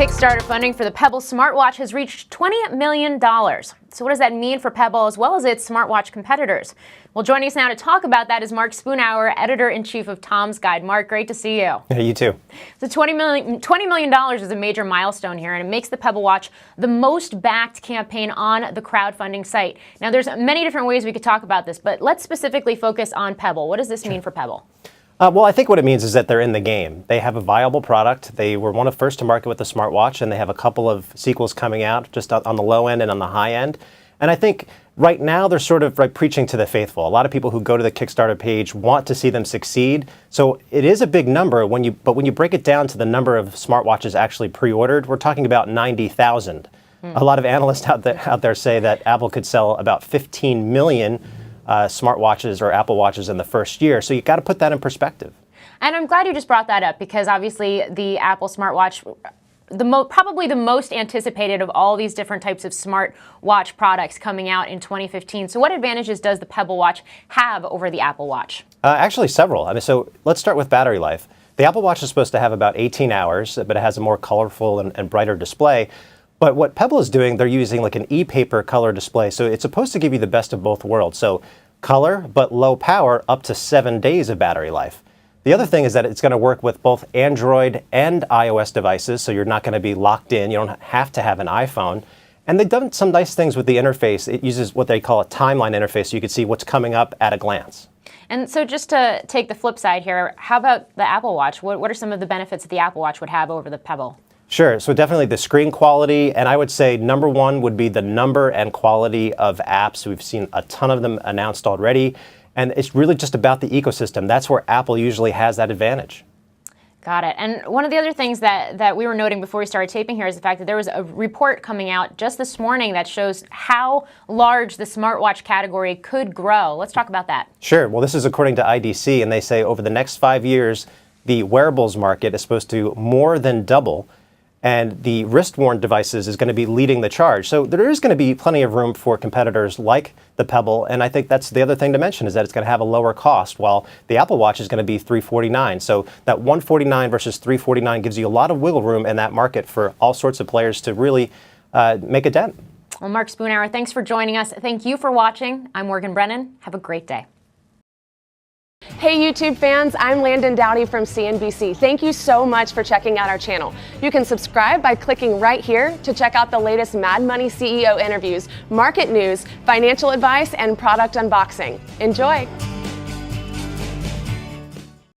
Kickstarter funding for the Pebble smartwatch has reached $20 million. So what does that mean for Pebble as well as its smartwatch competitors? Well, joining us now to talk about that is Mark Spoonauer, editor-in-chief of Tom's Guide. Mark, great to see you. Yeah, you too. So $20 million is a major milestone here, and it makes the Pebble Watch the most backed campaign on the crowdfunding site. Now, there's many different ways we could talk about this, but let's specifically focus on Pebble. What does this mean for Pebble? Well, I think what it means is that they're in the game. They have a viable product. They were one of the first to market with the smartwatch, and they have a couple of sequels coming out just on the low end and on the high end. And I think right now they're sort of preaching to the faithful. A lot of people who go to the Kickstarter page want to see them succeed. So it is a big number, but when you break it down to the number of smartwatches actually pre-ordered, we're talking about 90,000. A lot of analysts out there say that Apple could sell about 15 million smartwatches or Apple Watches in the first year. So you got to put that in perspective. And I'm glad you just brought that up because obviously the Apple smartwatch, probably the most anticipated of all these different types of smartwatch products coming out in 2015. So what advantages does the Pebble Watch have over the Apple Watch? Actually, several. I mean, so let's start with battery life. The Apple Watch is supposed to have about 18 hours, but it has a more colorful and brighter display. But what Pebble is doing, they're using like an e-paper color display. So it's supposed to give you the best of both worlds. So color, but low power, up to 7 days of battery life. The other thing is that it's going to work with both Android and iOS devices. So you're not going to be locked in. You don't have to have an iPhone. And they've done some nice things with the interface. It uses what they call a timeline interface. So you can see what's coming up at a glance. And so just to take the flip side here, how about the Apple Watch? What are some of the benefits that the Apple Watch would have over the Pebble? Sure. So definitely the screen quality. And I would say number one would be the number and quality of apps. We've seen a ton of them announced already. And it's really just about the ecosystem. That's where Apple usually has that advantage. Got it. And one of the other things that we were noting before we started taping here is the fact that there was a report coming out just this morning that shows how large the smartwatch category could grow. Let's talk about that. Sure. Well, this is according to IDC, and they say over the next 5 years, the wearables market is supposed to more than double. And the wrist-worn devices is going to be leading the charge. So there is going to be plenty of room for competitors like the Pebble. And I think that's the other thing to mention is that it's going to have a lower cost, while the Apple Watch is going to be $349. So that $149 versus $349 gives you a lot of wiggle room in that market for all sorts of players to really make a dent. Well, Mark Spoonauer, thanks for joining us. Thank you for watching. I'm Morgan Brennan. Have a great day. Hey YouTube fans, I'm Landon Dowdy from CNBC. Thank you so much for checking out our channel. You can subscribe by clicking right here to check out the latest Mad Money CEO interviews, market news, financial advice, and product unboxing. Enjoy!